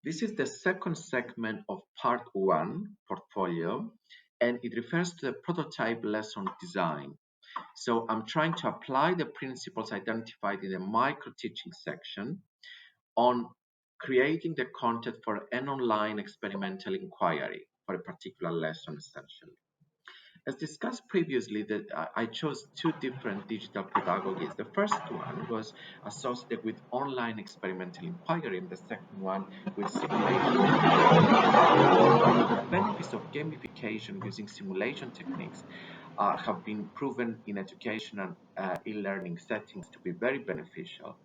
This is the second segment of part one portfolio, and it refers to the prototype lesson design. So I'm trying to apply the principles identified in the micro teaching section on creating the content for an online experimental inquiry for a particular lesson essentially. As discussed previously, that I chose two different digital pedagogies. The first one was associated with online experimental inquiry, and the second one with simulation. The benefits of gamification using simulation techniques have been proven in educational e-learning settings to be very beneficial.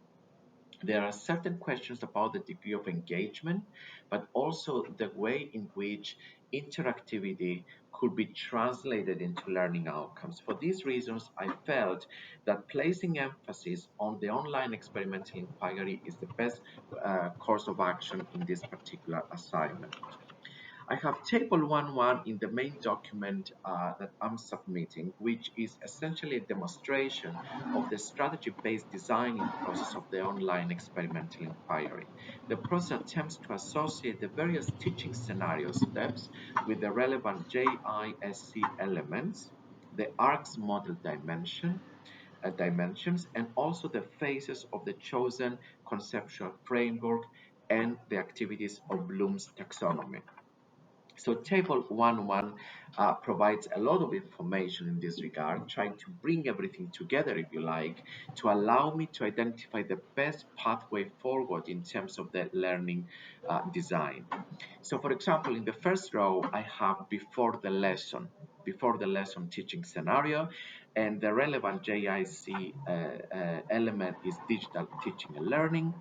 There are certain questions about the degree of engagement, but also the way in which interactivity could be translated into learning outcomes. For these reasons, I felt that placing emphasis on the online experimental inquiry is the best course of action in this particular assignment. I have table 1.1 in the main document that I'm submitting, which is essentially a demonstration of the strategy-based designing process of the online experimental inquiry. The process attempts to associate the various teaching scenario steps with the relevant JISC elements, the ARCS model dimensions, and also the phases of the chosen conceptual framework and the activities of Bloom's taxonomy. So table 1.1 provides a lot of information in this regard, trying to bring everything together, if you like, to allow me to identify the best pathway forward in terms of the learning design. So for example, in the first row, I have before the lesson teaching scenario, and the relevant JIC element is digital teaching and learning.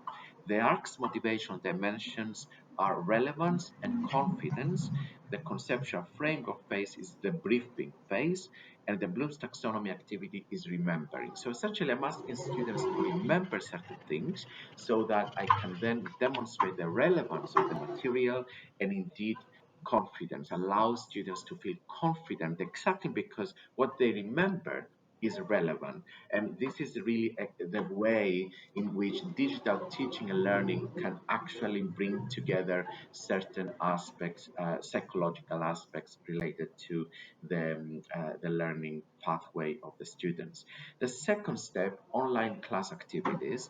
The ARCS motivational dimensions are relevance and confidence. The conceptual framework phase is the briefing phase, and the Bloom's taxonomy activity is remembering. So essentially, I'm asking students to remember certain things so that I can then demonstrate the relevance of the material, and indeed confidence allows students to feel confident exactly because what they remember is relevant. And this is really the way in which digital teaching and learning can actually bring together certain aspects, psychological aspects related to the learning pathway of the students. The second step, online class activities.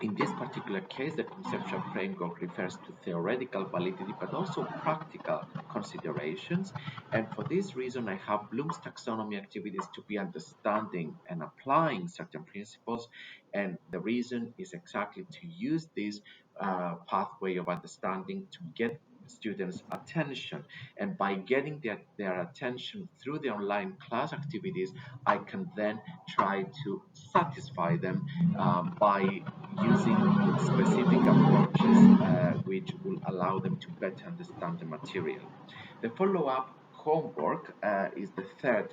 In this particular case, the conceptual framework refers to theoretical validity, but also practical considerations. And for this reason, I have Bloom's taxonomy activities to be understanding and applying certain principles. And the reason is exactly to use this pathway of understanding to get students' attention. And by getting their attention through the online class activities, I can then try to satisfy them by using specific approaches which will allow them to better understand the material. The follow-up homework is the third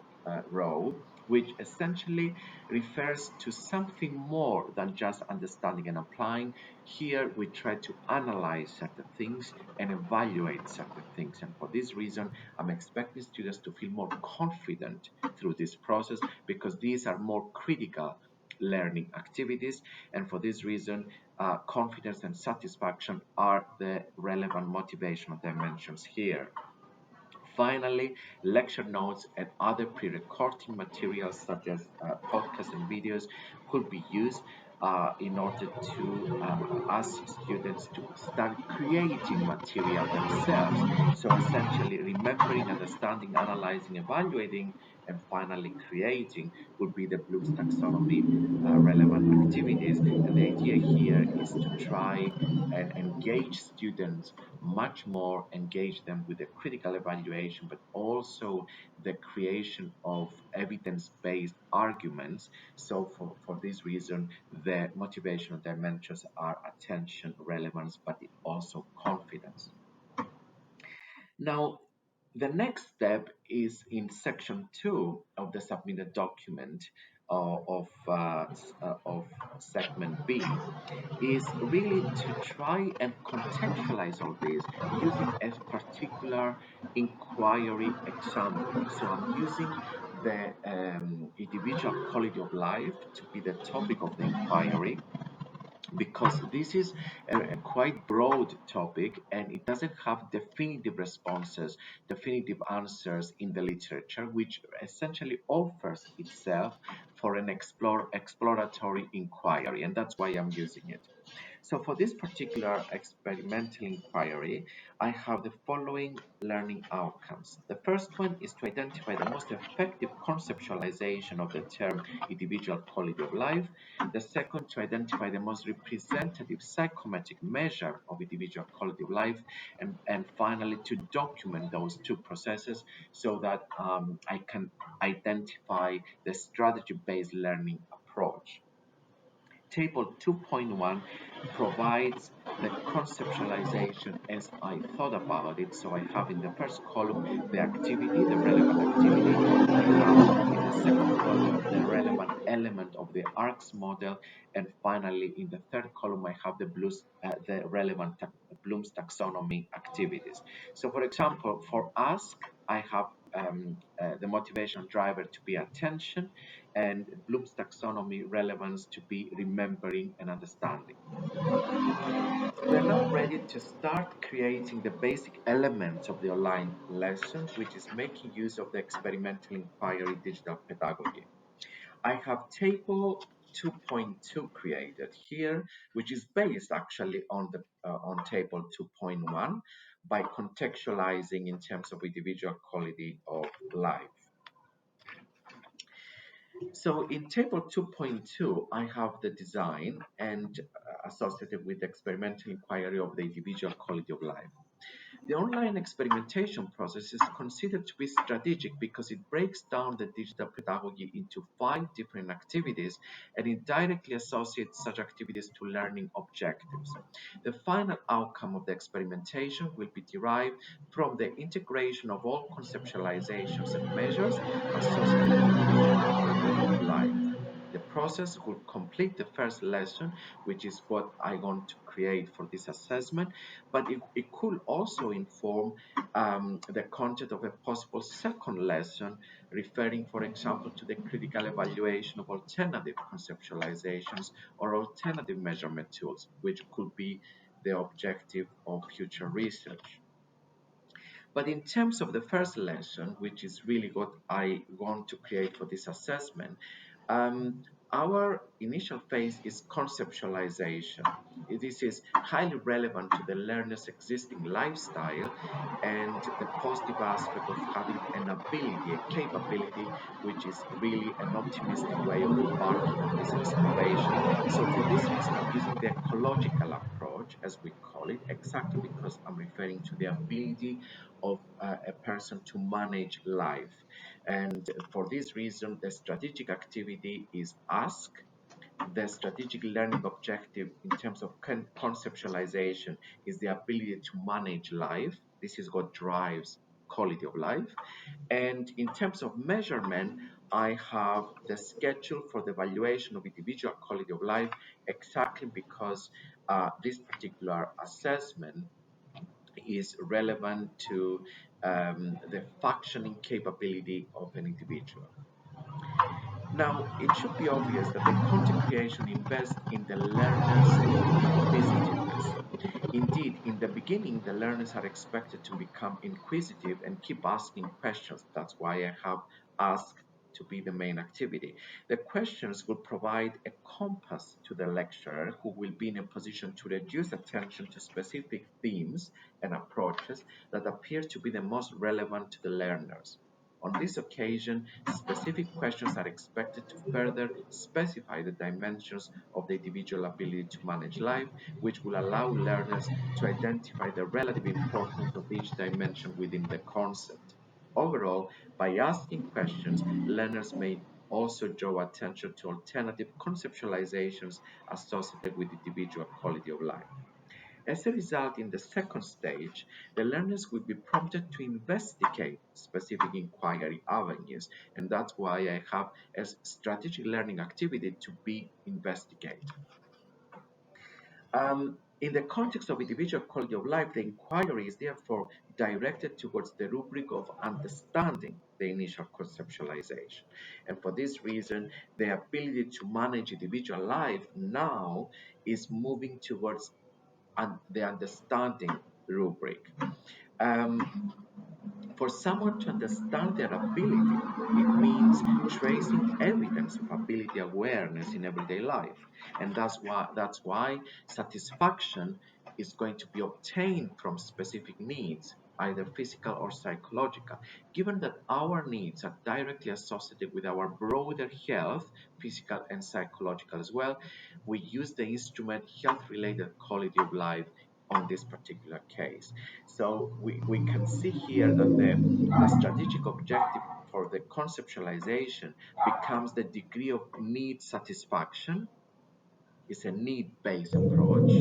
row, which essentially refers to something more than just understanding and applying. Here, we try to analyze certain things and evaluate certain things. And for this reason, I'm expecting students to feel more confident through this process because these are more critical learning activities. And for this reason, confidence and satisfaction are the relevant motivational dimensions here. Finally, lecture notes and other pre-recording materials such as podcasts and videos could be used in order to ask students to start creating material themselves. So essentially remembering, understanding, analyzing, evaluating, and finally creating would be the Bloom's taxonomy relevant activities. And the idea here is to try and engage students much more, engage them with the critical evaluation, but also the creation of evidence-based arguments. So for this reason, the motivational dimensions are attention, relevance, but also confidence. Now, the next step is in section 2 of the submitted document of segment B, is really to try and contextualize all this using a particular inquiry example. So I'm using the individual quality of life to be the topic of the inquiry. because this is a quite broad topic and it doesn't have definitive responses, definitive answers in the literature, which essentially offers itself for an exploratory inquiry, and that's why I'm using it. So for this particular experimental inquiry, I have the following learning outcomes. The first one is to identify the most effective conceptualization of the term individual quality of life. The second, to identify the most representative psychometric measure of individual quality of life. And finally, to document those two processes so that I can identify the strategy-based learning approach. Table 2.1 provides the conceptualization as I thought about it. So I have in the first column the activity, the relevant activity. I have in the second column the relevant element of the ARCS model. And finally, in the third column, I have the relevant Bloom's taxonomy activities. So for example, for ask, I have the motivation driver to be attention and Bloom's taxonomy relevance to be remembering and understanding. We're now ready to start creating the basic elements of the online lesson, which is making use of the experimental inquiry digital pedagogy. I have table 2.2 created here, which is based actually on table 2.1 by contextualizing in terms of individual quality of life. So in table 2.2, I have the design and associated with the experimental inquiry of the individual quality of life. The online experimentation process is considered to be strategic because it breaks down the digital pedagogy into 5 different activities and it directly associates such activities to learning objectives. The final outcome of the experimentation will be derived from the integration of all conceptualizations and measures associated with individual quality of life. The process will complete the first lesson, which is what I want to create for this assessment, but it could also inform the content of a possible second lesson, referring, for example, to the critical evaluation of alternative conceptualizations or alternative measurement tools, which could be the objective of future research. But in terms of the first lesson, which is really what I want to create for this assessment, um, our initial phase is conceptualization. This is highly relevant to the learner's existing lifestyle and the positive aspect of having an ability, a capability, which is really an optimistic way of embarking on this exploration. So for this reason, I'm using the ecological approach, as we call it, exactly because I'm referring to the ability of a person to manage life. And for this reason, the strategic activity is ask. The strategic learning objective in terms of conceptualization is the ability to manage life. This is what drives quality of life. And in terms of measurement, I have the schedule for the evaluation of individual quality of life exactly because this particular assessment is relevant to the functioning capability of an individual. Now, it should be obvious that the content creation invests in the learner's inquisitiveness. Indeed, in the beginning, the learners are expected to become inquisitive and keep asking questions. That's why I have asked to be the main activity. The questions will provide a compass to the lecturer who will be in a position to reduce attention to specific themes and approaches that appear to be the most relevant to the learners. On this occasion, specific questions are expected to further specify the dimensions of the individual ability to manage life, which will allow learners to identify the relative importance of each dimension within the concept. Overall, by asking questions, learners may also draw attention to alternative conceptualizations associated with individual quality of life. As a result, in the second stage, the learners will be prompted to investigate specific inquiry avenues, and that's why I have a strategic learning activity to be investigated. In the context of individual quality of life, the inquiry is therefore directed towards the rubric of understanding the initial conceptualization. And for this reason, the ability to manage individual life now is moving towards the understanding rubric. Um, for someone to understand their ability, it means tracing evidence of ability awareness in everyday life. And that's why satisfaction is going to be obtained from specific needs, either physical or psychological. Given that our needs are directly associated with our broader health, physical and psychological as well, we use the instrument health related quality of life on this particular case. So we can see here that the strategic objective for the conceptualization becomes the degree of need satisfaction. It's a need-based approach.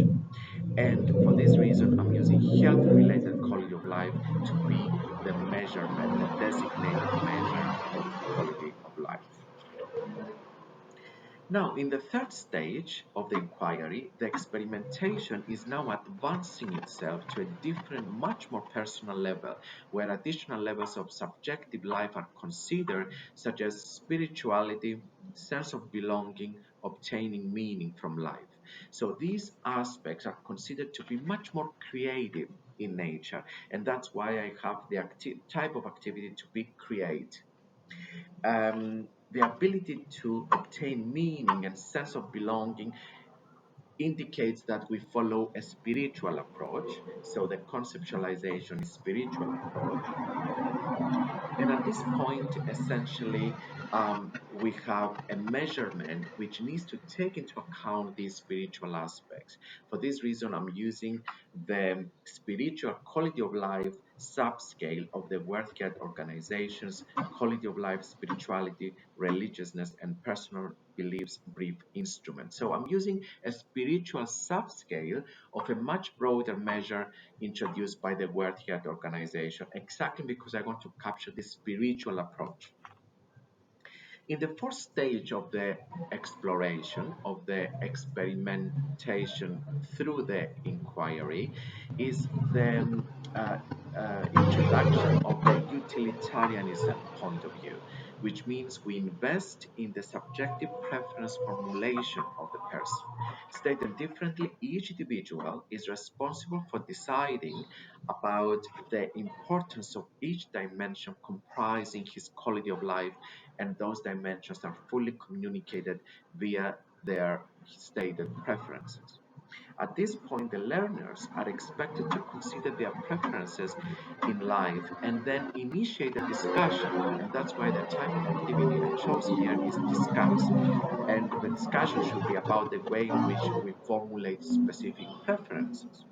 And for this reason, I'm using health-related quality of life to be the measurement, the designated measure of quality of life. Now, in the third stage of the inquiry, the experimentation is now advancing itself to a different, much more personal level, where additional levels of subjective life are considered, such as spirituality, sense of belonging, obtaining meaning from life. So these aspects are considered to be much more creative in nature, and that's why I have the type of activity to be create. The ability to obtain meaning and sense of belonging indicates that we follow a spiritual approach. So the conceptualization is spiritual approach. And at this point, essentially, we have a measurement which needs to take into account these spiritual aspects. For this reason, I'm using the spiritual quality of life subscale of the World Health Organization's quality of life, spirituality, religiousness, and personal beliefs brief instrument. So I'm using a spiritual subscale of a much broader measure introduced by the World Health Organization, exactly because I want to capture this spiritual approach. In the fourth stage of the exploration of the experimentation through the inquiry is the introduction of the utilitarianism point of view, which means we invest in the subjective preference formulation of the person. Stated differently, each individual is responsible for deciding about the importance of each dimension comprising his quality of life, and those dimensions are fully communicated via their stated preferences. At this point, the learners are expected to consider their preferences in life and then initiate a discussion. And that's why the type of activity I chose here is discuss. And the discussion should be about the way in which we formulate specific preferences.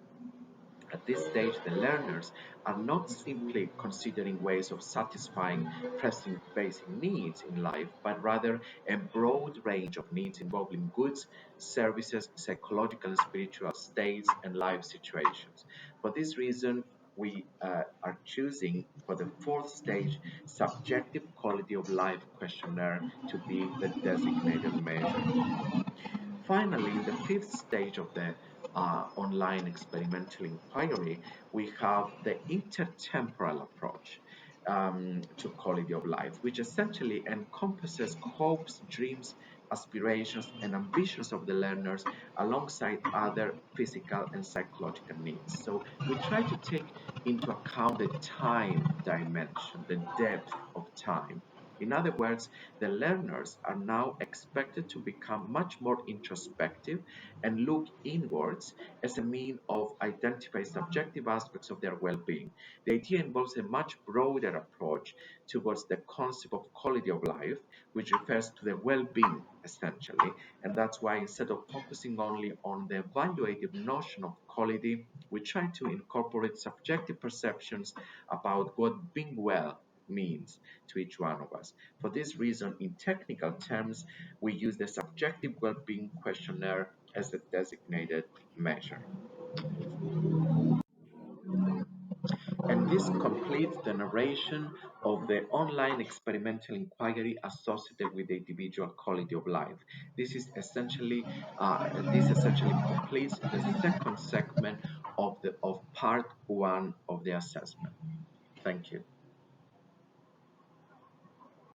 At this stage, the learners are not simply considering ways of satisfying pressing basic needs in life, but rather a broad range of needs involving goods, services, psychological and spiritual states, and life situations. For this reason, we are choosing for the fourth stage subjective quality of life questionnaire to be the designated measure. Finally, in the fifth stage of the online experimental inquiry, we have the intertemporal approach to quality of life, which essentially encompasses hopes, dreams, aspirations, and ambitions of the learners alongside other physical and psychological needs. So we try to take into account the time dimension, the depth of time. In other words, the learners are now expected to become much more introspective and look inwards as a mean of identifying subjective aspects of their well-being. The idea involves a much broader approach towards the concept of quality of life, which refers to the well-being essentially, and that's why instead of focusing only on the evaluative notion of quality, we try to incorporate subjective perceptions about what being well means to each one of us. For this reason, in technical terms, we use the subjective well-being questionnaire as the designated measure. And this completes the narration of the online experimental inquiry associated with the individual quality of life. This is essentially this essentially completes the second segment of part one of the assessment. Thank you.